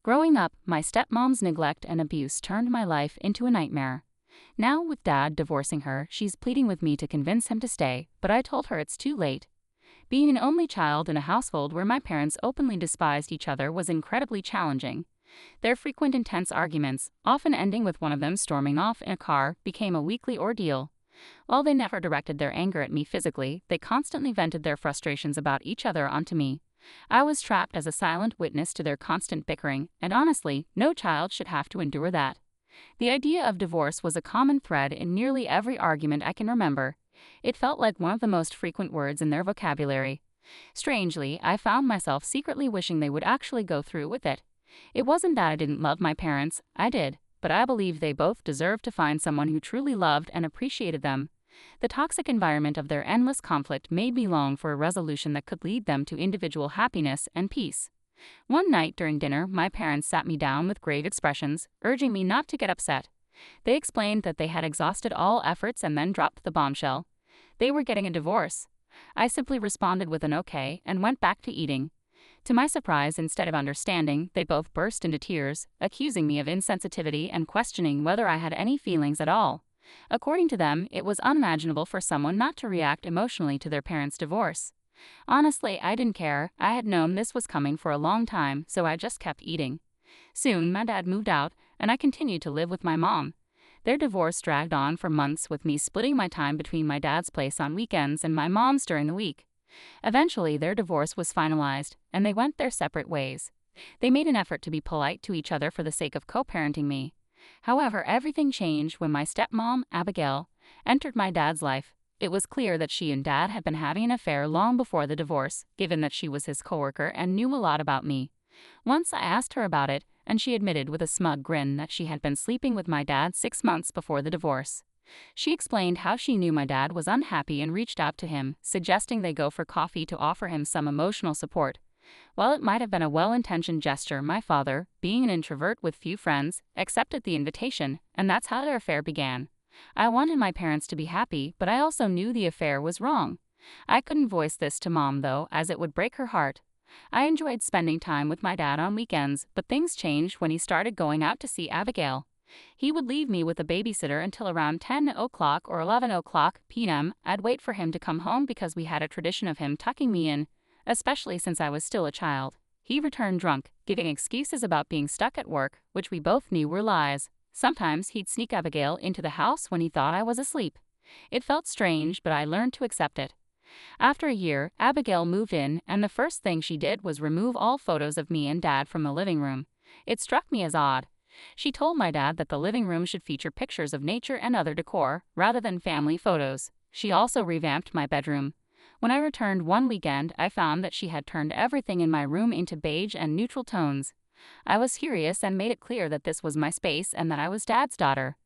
Growing up, my stepmom's neglect and abuse turned my life into a nightmare. Now, with Dad divorcing her, she's pleading with me to convince him to stay, but I told her it's too late. Being an only child in a household where my parents openly despised each other was incredibly challenging. Their frequent intense arguments, often ending with one of them storming off in a car, became a weekly ordeal. While they never directed their anger at me physically, they constantly vented their frustrations about each other onto me. I was trapped as a silent witness to their constant bickering, and honestly, no child should have to endure that. The idea of divorce was a common thread in nearly every argument I can remember. It felt like one of the most frequent words in their vocabulary. Strangely, I found myself secretly wishing they would actually go through with it. It wasn't that I didn't love my parents, I did, but I believed they both deserved to find someone who truly loved and appreciated them. The toxic environment of their endless conflict made me long for a resolution that could lead them to individual happiness and peace. One night during dinner, my parents sat me down with grave expressions, urging me not to get upset. They explained that they had exhausted all efforts and then dropped the bombshell. They were getting a divorce. I simply responded with an okay and went back to eating. To my surprise, instead of understanding, they both burst into tears, accusing me of insensitivity and questioning whether I had any feelings at all. According to them, it was unimaginable for someone not to react emotionally to their parents' divorce. Honestly, I didn't care. I had known this was coming for a long time, so I just kept eating. Soon, my dad moved out, and I continued to live with my mom. Their divorce dragged on for months, with me splitting my time between my dad's place on weekends and my mom's during the week. Eventually, their divorce was finalized, and they went their separate ways. They made an effort to be polite to each other for the sake of co-parenting me. However, everything changed when my stepmom, Abigail, entered my dad's life. It was clear that she and Dad had been having an affair long before the divorce, given that she was his coworker and knew a lot about me. Once I asked her about it, and she admitted with a smug grin that she had been sleeping with my dad 6 months before the divorce. She explained how she knew my dad was unhappy and reached out to him, suggesting they go for coffee to offer him some emotional support. While it might have been a well-intentioned gesture, my father, being an introvert with few friends, accepted the invitation, and that's how their affair began. I wanted my parents to be happy, but I also knew the affair was wrong. I couldn't voice this to Mom, though, as it would break her heart. I enjoyed spending time with my dad on weekends, but things changed when he started going out to see Abigail. He would leave me with a babysitter until around 10 o'clock or 11 o'clock p.m. I'd wait for him to come home because we had a tradition of him tucking me in, especially since I was still a child. He returned drunk, giving excuses about being stuck at work, which we both knew were lies. Sometimes he'd sneak Abigail into the house when he thought I was asleep. It felt strange, but I learned to accept it. After a year, Abigail moved in, and the first thing she did was remove all photos of me and Dad from the living room. It struck me as odd. She told my dad that the living room should feature pictures of nature and other decor, rather than family photos. She also revamped my bedroom. When I returned one weekend, I found that she had turned everything in my room into beige and neutral tones. I was furious and made it clear that this was my space and that I was Dad's daughter.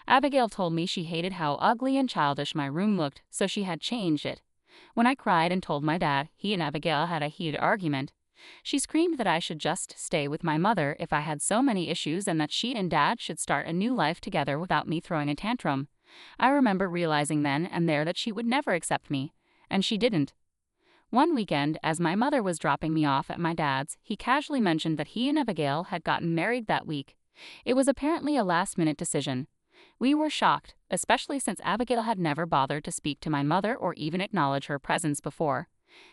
Abigail told me she hated how ugly and childish my room looked, so she had changed it. When I cried and told my dad, he and Abigail had a heated argument. She screamed that I should just stay with my mother if I had so many issues and that she and Dad should start a new life together without me throwing a tantrum. I remember realizing then and there that she would never accept me. And she didn't. One weekend, as my mother was dropping me off at my dad's, he casually mentioned that he and Abigail had gotten married that week. It was apparently a last-minute decision. We were shocked, especially since Abigail had never bothered to speak to my mother or even acknowledge her presence before.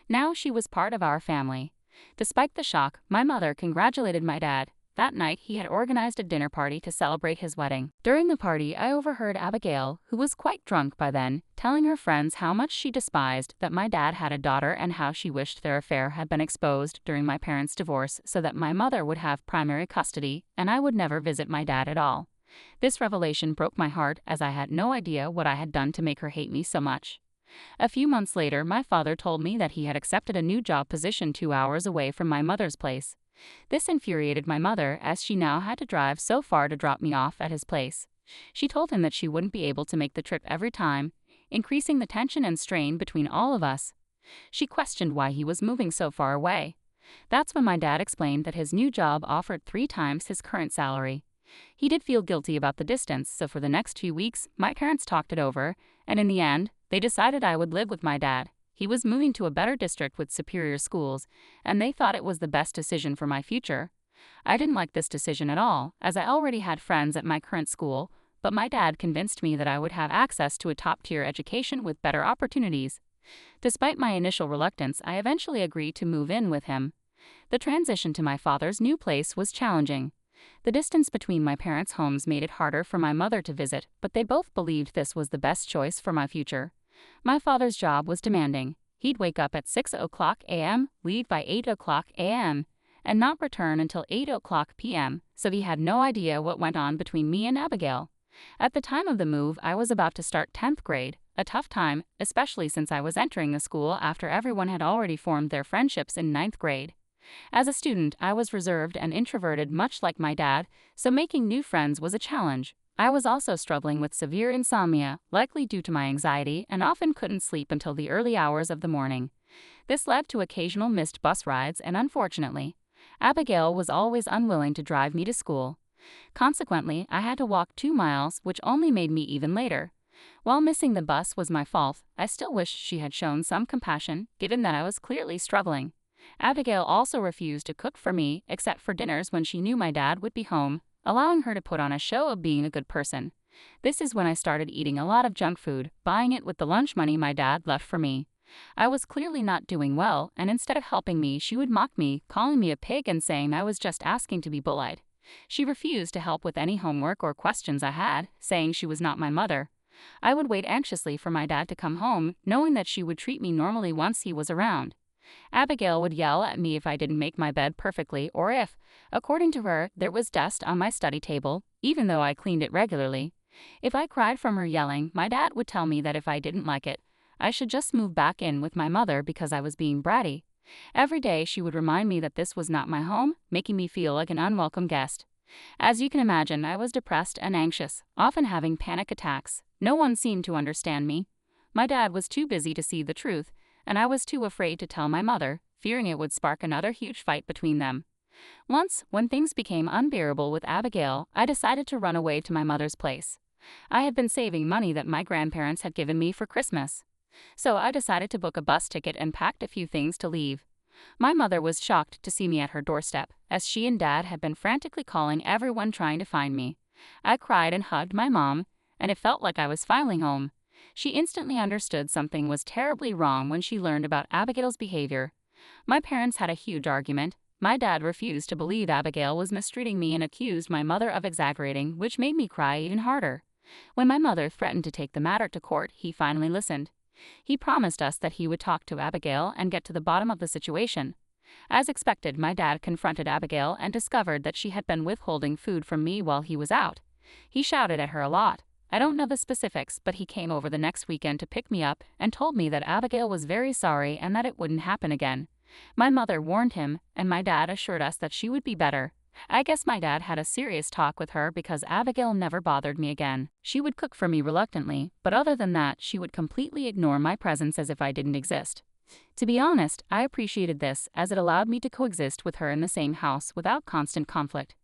Now she was part of our family. Despite the shock, my mother congratulated my dad. That night, he had organized a dinner party to celebrate his wedding. During the party, I overheard Abigail, who was quite drunk by then, telling her friends how much she despised that my dad had a daughter and how she wished their affair had been exposed during my parents' divorce so that my mother would have primary custody and I would never visit my dad at all. This revelation broke my heart, as I had no idea what I had done to make her hate me so much. A few months later, my father told me that he had accepted a new job position 2 hours away from my mother's place. This infuriated my mother, as she now had to drive so far to drop me off at his place. She told him that she wouldn't be able to make the trip every time, increasing the tension and strain between all of us. She questioned why he was moving so far away. That's when my dad explained that his new job offered 3 times his current salary. He did feel guilty about the distance, so for the next 2 weeks, my parents talked it over, and in the end, they decided I would live with my dad. He was moving to a better district with superior schools, and they thought it was the best decision for my future. I didn't like this decision at all, as I already had friends at my current school, but my dad convinced me that I would have access to a top-tier education with better opportunities. Despite my initial reluctance, I eventually agreed to move in with him. The transition to my father's new place was challenging. The distance between my parents' homes made it harder for my mother to visit, but they both believed this was the best choice for my future. My father's job was demanding. He'd wake up at 6 o'clock a.m., leave by 8 o'clock a.m., and not return until 8 o'clock p.m., so he had no idea what went on between me and Abigail. At the time of the move, I was about to start 10th grade, a tough time, especially since I was entering the school after everyone had already formed their friendships in 9th grade. As a student, I was reserved and introverted much like my dad, so making new friends was a challenge. I was also struggling with severe insomnia, likely due to my anxiety, and often couldn't sleep until the early hours of the morning. This led to occasional missed bus rides, and unfortunately, Abigail was always unwilling to drive me to school. Consequently, I had to walk 2 miles, which only made me even later. While missing the bus was my fault, I still wish she had shown some compassion, given that I was clearly struggling. Abigail also refused to cook for me, except for dinners when she knew my dad would be home, allowing her to put on a show of being a good person. This is when I started eating a lot of junk food, buying it with the lunch money my dad left for me. I was clearly not doing well, and instead of helping me, she would mock me, calling me a pig and saying I was just asking to be bullied. She refused to help with any homework or questions I had, saying she was not my mother. I would wait anxiously for my dad to come home, knowing that she would treat me normally once he was around. Abigail would yell at me if I didn't make my bed perfectly or if, according to her, there was dust on my study table, even though I cleaned it regularly. If I cried from her yelling, my dad would tell me that if I didn't like it, I should just move back in with my mother because I was being bratty. Every day she would remind me that this was not my home, making me feel like an unwelcome guest. As you can imagine, I was depressed and anxious, often having panic attacks. No one seemed to understand me. My dad was too busy to see the truth, and I was too afraid to tell my mother, fearing it would spark another huge fight between them. Once, when things became unbearable with Abigail, I decided to run away to my mother's place. I had been saving money that my grandparents had given me for Christmas. So I decided to book a bus ticket and packed a few things to leave. My mother was shocked to see me at her doorstep, as she and Dad had been frantically calling everyone trying to find me. I cried and hugged my mom, and it felt like I was finally home. She instantly understood something was terribly wrong when she learned about Abigail's behavior. My parents had a huge argument. My dad refused to believe Abigail was mistreating me and accused my mother of exaggerating, which made me cry even harder. When my mother threatened to take the matter to court, he finally listened. He promised us that he would talk to Abigail and get to the bottom of the situation. As expected, my dad confronted Abigail and discovered that she had been withholding food from me while he was out. He shouted at her a lot. I don't know the specifics, but he came over the next weekend to pick me up and told me that Abigail was very sorry and that it wouldn't happen again. My mother warned him, and my dad assured us that she would be better. I guess my dad had a serious talk with her because Abigail never bothered me again. She would cook for me reluctantly, but other than that, she would completely ignore my presence as if I didn't exist. To be honest, I appreciated this, as it allowed me to coexist with her in the same house without constant conflict.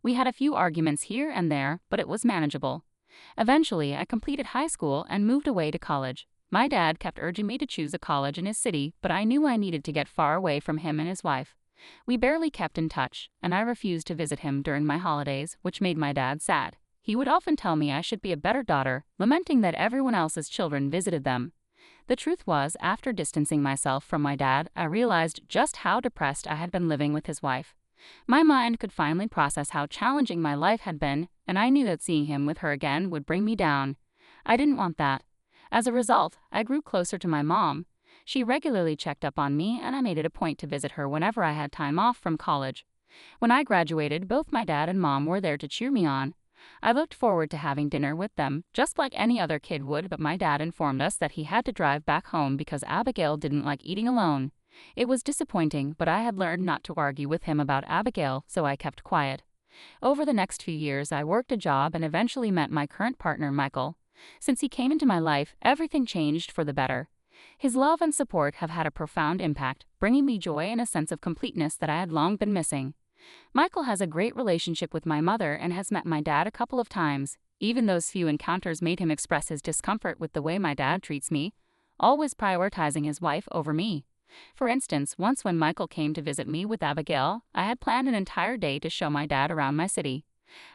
We had a few arguments here and there, but it was manageable. Eventually, I completed high school and moved away to college. My dad kept urging me to choose a college in his city, but I knew I needed to get far away from him and his wife. We barely kept in touch, and I refused to visit him during my holidays, which made my dad sad. He would often tell me I should be a better daughter, lamenting that everyone else's children visited them. The truth was, after distancing myself from my dad, I realized just how depressed I had been living with his wife. My mind could finally process how challenging my life had been, and I knew that seeing him with her again would bring me down. I didn't want that. As a result, I grew closer to my mom. She regularly checked up on me, and I made it a point to visit her whenever I had time off from college. When I graduated, both my dad and mom were there to cheer me on. I looked forward to having dinner with them, just like any other kid would, but my dad informed us that he had to drive back home because Abigail didn't like eating alone. It was disappointing, but I had learned not to argue with him about Abigail, so I kept quiet. Over the next few years, I worked a job and eventually met my current partner, Michael. Since he came into my life, everything changed for the better. His love and support have had a profound impact, bringing me joy and a sense of completeness that I had long been missing. Michael has a great relationship with my mother and has met my dad a couple of times. Even those few encounters made him express his discomfort with the way my dad treats me, always prioritizing his wife over me. For instance, once when Michael came to visit me with Abigail, I had planned an entire day to show my dad around my city.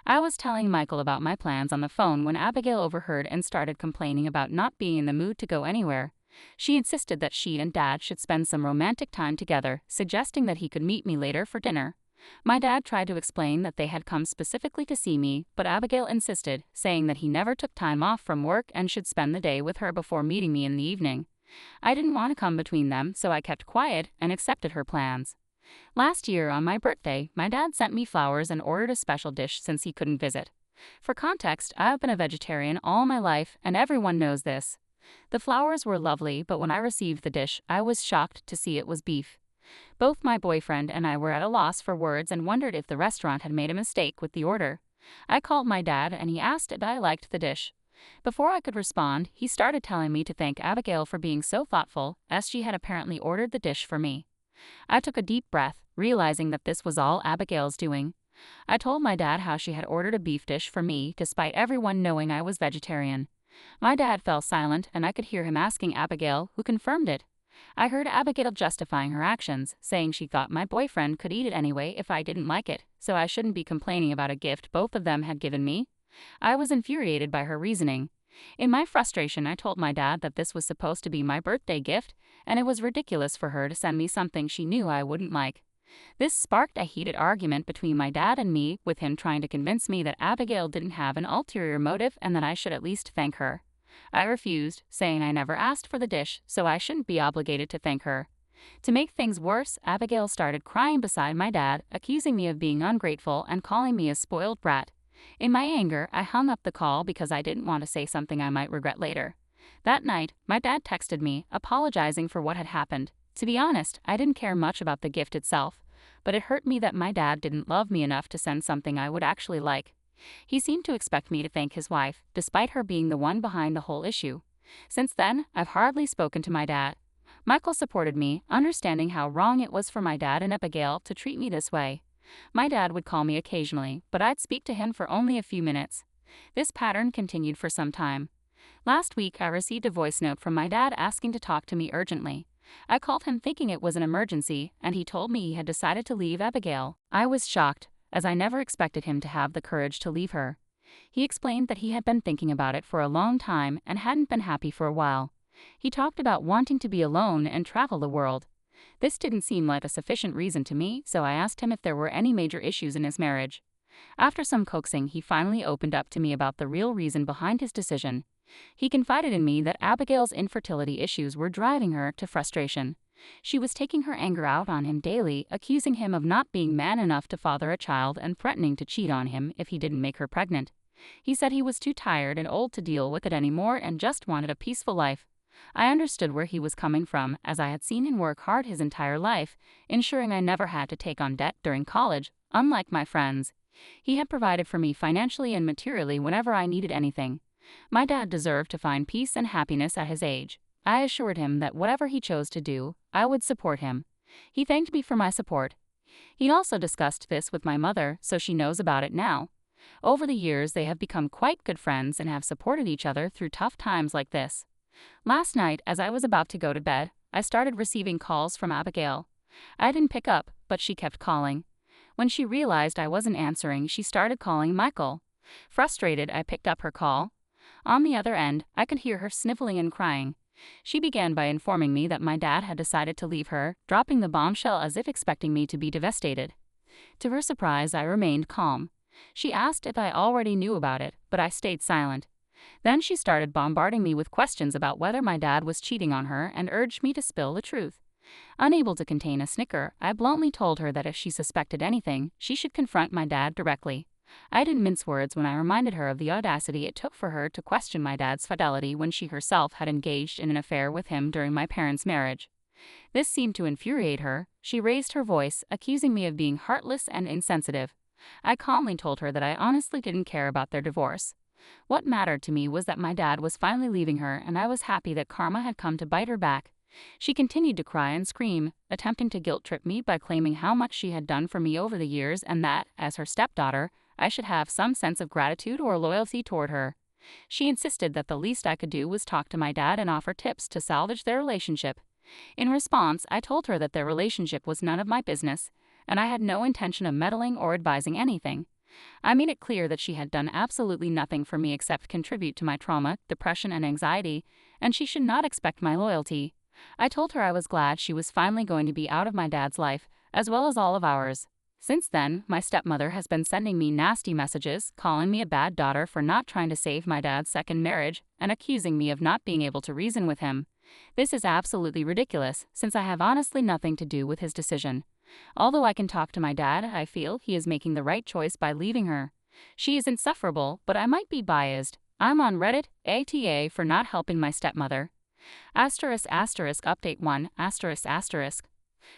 I was telling Michael about my plans on the phone when Abigail overheard and started complaining about not being in the mood to go anywhere. She insisted that she and Dad should spend some romantic time together, suggesting that he could meet me later for dinner. My dad tried to explain that they had come specifically to see me, but Abigail insisted, saying that he never took time off from work and should spend the day with her before meeting me in the evening. I didn't want to come between them, so I kept quiet and accepted her plans. Last year, on my birthday, my dad sent me flowers and ordered a special dish since he couldn't visit. For context, I have been a vegetarian all my life, and everyone knows this. The flowers were lovely, but when I received the dish, I was shocked to see it was beef. Both my boyfriend and I were at a loss for words and wondered if the restaurant had made a mistake with the order. I called my dad and he asked if I liked the dish. Before I could respond, he started telling me to thank Abigail for being so thoughtful, as she had apparently ordered the dish for me. I took a deep breath, realizing that this was all Abigail's doing. I told my dad how she had ordered a beef dish for me despite everyone knowing I was vegetarian. My dad fell silent and I could hear him asking Abigail, who confirmed it. I heard Abigail justifying her actions, saying she thought my boyfriend could eat it anyway if I didn't like it, so I shouldn't be complaining about a gift both of them had given me. I was infuriated by her reasoning. In my frustration, I told my dad that this was supposed to be my birthday gift, and it was ridiculous for her to send me something she knew I wouldn't like. This sparked a heated argument between my dad and me, with him trying to convince me that Abigail didn't have an ulterior motive and that I should at least thank her. I refused, saying I never asked for the dish, so I shouldn't be obligated to thank her. To make things worse, Abigail started crying beside my dad, accusing me of being ungrateful and calling me a spoiled brat. In my anger, I hung up the call because I didn't want to say something I might regret later. That night, my dad texted me, apologizing for what had happened. To be honest, I didn't care much about the gift itself, but it hurt me that my dad didn't love me enough to send something I would actually like. He seemed to expect me to thank his wife, despite her being the one behind the whole issue. Since then, I've hardly spoken to my dad. Michael supported me, understanding how wrong it was for my dad and Abigail to treat me this way. My dad would call me occasionally, but I'd speak to him for only a few minutes. This pattern continued for some time. Last week, I received a voice note from my dad asking to talk to me urgently. I called him thinking it was an emergency, and he told me he had decided to leave Abigail. I was shocked, as I never expected him to have the courage to leave her. He explained that he had been thinking about it for a long time and hadn't been happy for a while. He talked about wanting to be alone and travel the world. This didn't seem like a sufficient reason to me, so I asked him if there were any major issues in his marriage. After some coaxing, he finally opened up to me about the real reason behind his decision. He confided in me that Abigail's infertility issues were driving her to frustration. She was taking her anger out on him daily, accusing him of not being man enough to father a child and threatening to cheat on him if he didn't make her pregnant. He said he was too tired and old to deal with it anymore and just wanted a peaceful life. I understood where he was coming from, as I had seen him work hard his entire life, ensuring I never had to take on debt during college, unlike my friends. He had provided for me financially and materially whenever I needed anything. My dad deserved to find peace and happiness at his age. I assured him that whatever he chose to do, I would support him. He thanked me for my support. He also discussed this with my mother, so she knows about it now. Over the years, they have become quite good friends and have supported each other through tough times like this. Last night, as I was about to go to bed, I started receiving calls from Abigail. I didn't pick up, but she kept calling. When she realized I wasn't answering, she started calling Michael. Frustrated, I picked up her call. On the other end, I could hear her sniffling and crying. She began by informing me that my dad had decided to leave her, dropping the bombshell as if expecting me to be devastated. To her surprise, I remained calm. She asked if I already knew about it, but I stayed silent. Then she started bombarding me with questions about whether my dad was cheating on her and urged me to spill the truth. Unable to contain a snicker, I bluntly told her that if she suspected anything, she should confront my dad directly. I didn't mince words when I reminded her of the audacity it took for her to question my dad's fidelity when she herself had engaged in an affair with him during my parents' marriage. This seemed to infuriate her. She raised her voice, accusing me of being heartless and insensitive. I calmly told her that I honestly didn't care about their divorce. What mattered to me was that my dad was finally leaving her, and I was happy that karma had come to bite her back. She continued to cry and scream, attempting to guilt-trip me by claiming how much she had done for me over the years and that, as her stepdaughter, I should have some sense of gratitude or loyalty toward her. She insisted that the least I could do was talk to my dad and offer tips to salvage their relationship. In response, I told her that their relationship was none of my business, and I had no intention of meddling or advising anything. I made it clear that she had done absolutely nothing for me except contribute to my trauma, depression, and anxiety, and she should not expect my loyalty. I told her I was glad she was finally going to be out of my dad's life, as well as all of ours. Since then, my stepmother has been sending me nasty messages, calling me a bad daughter for not trying to save my dad's second marriage, and accusing me of not being able to reason with him. This is absolutely ridiculous, since I have honestly nothing to do with his decision. Although I can talk to my dad, I feel he is making the right choice by leaving her. She is insufferable, but I might be biased. I'm on Reddit, ATA, for not helping my stepmother. Update 1,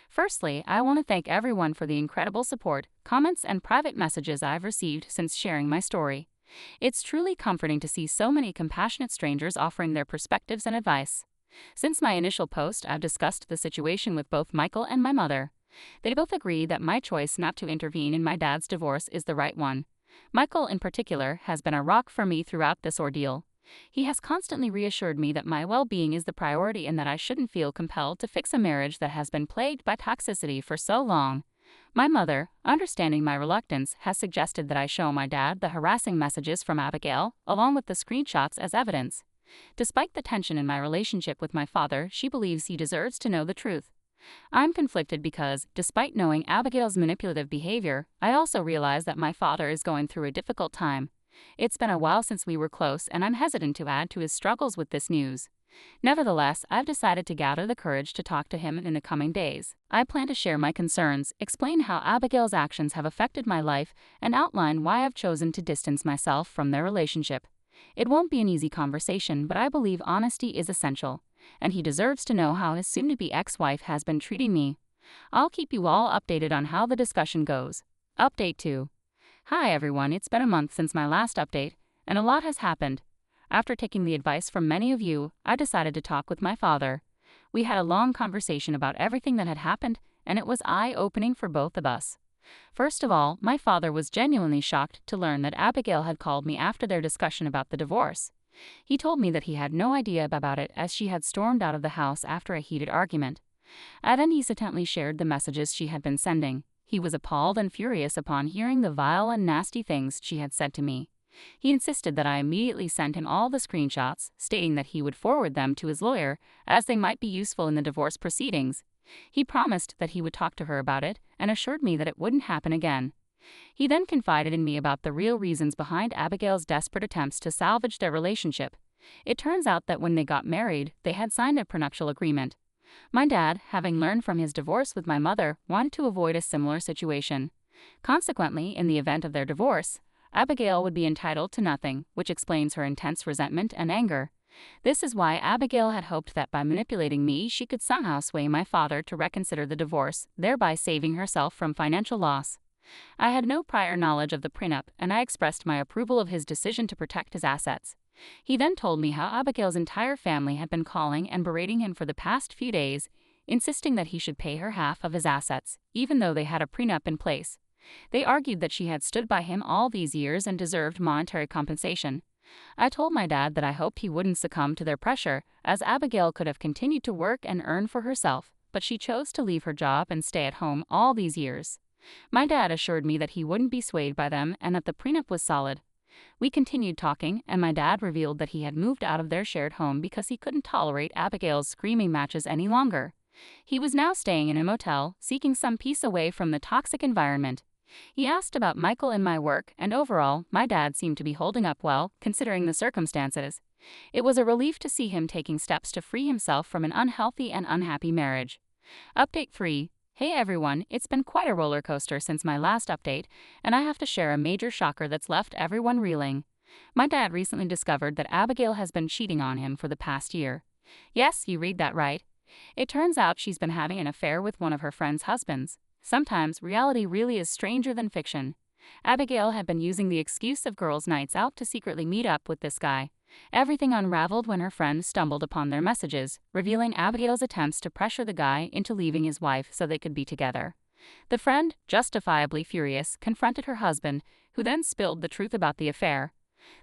Firstly, I want to thank everyone for the incredible support, comments, and private messages I've received since sharing my story. It's truly comforting to see so many compassionate strangers offering their perspectives and advice. Since my initial post, I've discussed the situation with both Michael and my mother. They both agree that my choice not to intervene in my dad's divorce is the right one. Michael, in particular, has been a rock for me throughout this ordeal. He has constantly reassured me that my well-being is the priority and that I shouldn't feel compelled to fix a marriage that has been plagued by toxicity for so long. My mother, understanding my reluctance, has suggested that I show my dad the harassing messages from Abigail, along with the screenshots as evidence. Despite the tension in my relationship with my father, she believes he deserves to know the truth. I'm conflicted because, despite knowing Abigail's manipulative behavior, I also realize that my father is going through a difficult time. It's been a while since we were close, and I'm hesitant to add to his struggles with this news. Nevertheless, I've decided to gather the courage to talk to him in the coming days. I plan to share my concerns, explain how Abigail's actions have affected my life, and outline why I've chosen to distance myself from their relationship. It won't be an easy conversation, but I believe honesty is essential, and he deserves to know how his soon-to-be ex-wife has been treating me. I'll keep you all updated on how the discussion goes. Update 2. Hi everyone, it's been a month since my last update, and a lot has happened. After taking the advice from many of you, I decided to talk with my father. We had a long conversation about everything that had happened, and it was eye-opening for both of us. First of all, my father was genuinely shocked to learn that Abigail had called me after their discussion about the divorce. He told me that he had no idea about it, as she had stormed out of the house after a heated argument. I then hesitantly shared the messages she had been sending. He was appalled and furious upon hearing the vile and nasty things she had said to me. He insisted that I immediately send him all the screenshots, stating that he would forward them to his lawyer, as they might be useful in the divorce proceedings. He promised that he would talk to her about it, and assured me that it wouldn't happen again. He then confided in me about the real reasons behind Abigail's desperate attempts to salvage their relationship. It turns out that when they got married, they had signed a prenuptial agreement. My dad, having learned from his divorce with my mother, wanted to avoid a similar situation. Consequently, in the event of their divorce, Abigail would be entitled to nothing, which explains her intense resentment and anger. This is why Abigail had hoped that by manipulating me, she could somehow sway my father to reconsider the divorce, thereby saving herself from financial loss. I had no prior knowledge of the prenup, and I expressed my approval of his decision to protect his assets. He then told me how Abigail's entire family had been calling and berating him for the past few days, insisting that he should pay her half of his assets, even though they had a prenup in place. They argued that she had stood by him all these years and deserved monetary compensation. I told my dad that I hoped he wouldn't succumb to their pressure, as Abigail could have continued to work and earn for herself, but she chose to leave her job and stay at home all these years. My dad assured me that he wouldn't be swayed by them and that the prenup was solid. We continued talking, and my dad revealed that he had moved out of their shared home because he couldn't tolerate Abigail's screaming matches any longer. He was now staying in a motel, seeking some peace away from the toxic environment. He asked about Michael and my work, and overall, my dad seemed to be holding up well, considering the circumstances. It was a relief to see him taking steps to free himself from an unhealthy and unhappy marriage. Update 3. Hey everyone, it's been quite a roller coaster since my last update, and I have to share a major shocker that's left everyone reeling. My dad recently discovered that Abigail has been cheating on him for the past year. Yes, you read that right. It turns out she's been having an affair with one of her friend's husbands. Sometimes reality really is stranger than fiction. Abigail had been using the excuse of girls' nights out to secretly meet up with this guy. Everything unraveled when her friend stumbled upon their messages, revealing Abigail's attempts to pressure the guy into leaving his wife so they could be together. The friend, justifiably furious, confronted her husband, who then spilled the truth about the affair.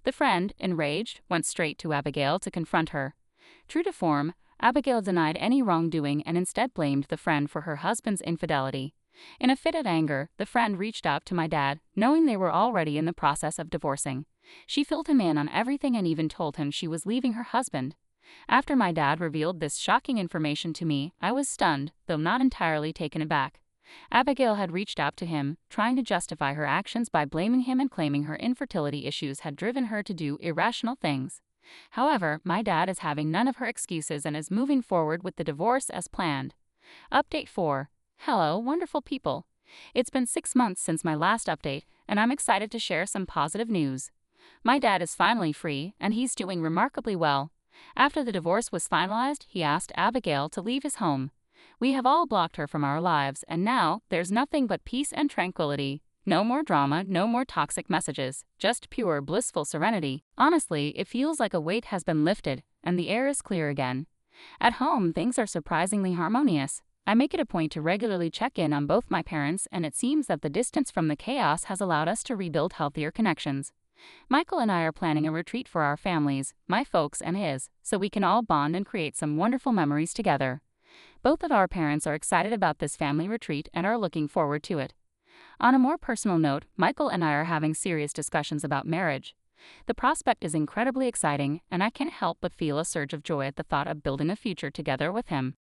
The friend, enraged, went straight to Abigail to confront her. True to form, Abigail denied any wrongdoing and instead blamed the friend for her husband's infidelity. In a fit of anger, the friend reached out to my dad, knowing they were already in the process of divorcing. She filled him in on everything and even told him she was leaving her husband. After my dad revealed this shocking information to me, I was stunned, though not entirely taken aback. Abigail had reached out to him, trying to justify her actions by blaming him and claiming her infertility issues had driven her to do irrational things. However, my dad is having none of her excuses and is moving forward with the divorce as planned. Update 4. Hello, wonderful people. It's been 6 months since my last update, and I'm excited to share some positive news. My dad is finally free, and he's doing remarkably well. After the divorce was finalized, he asked Abigail to leave his home. We have all blocked her from our lives, and now there's nothing but peace and tranquility. No more drama, no more toxic messages, just pure blissful serenity. Honestly, it feels like a weight has been lifted, and the air is clear again. At home, things are surprisingly harmonious. I make it a point to regularly check in on both my parents, and it seems that the distance from the chaos has allowed us to rebuild healthier connections. Michael and I are planning a retreat for our families, my folks and his, so we can all bond and create some wonderful memories together. Both of our parents are excited about this family retreat and are looking forward to it. On a more personal note, Michael and I are having serious discussions about marriage. The prospect is incredibly exciting, and I can't help but feel a surge of joy at the thought of building a future together with him.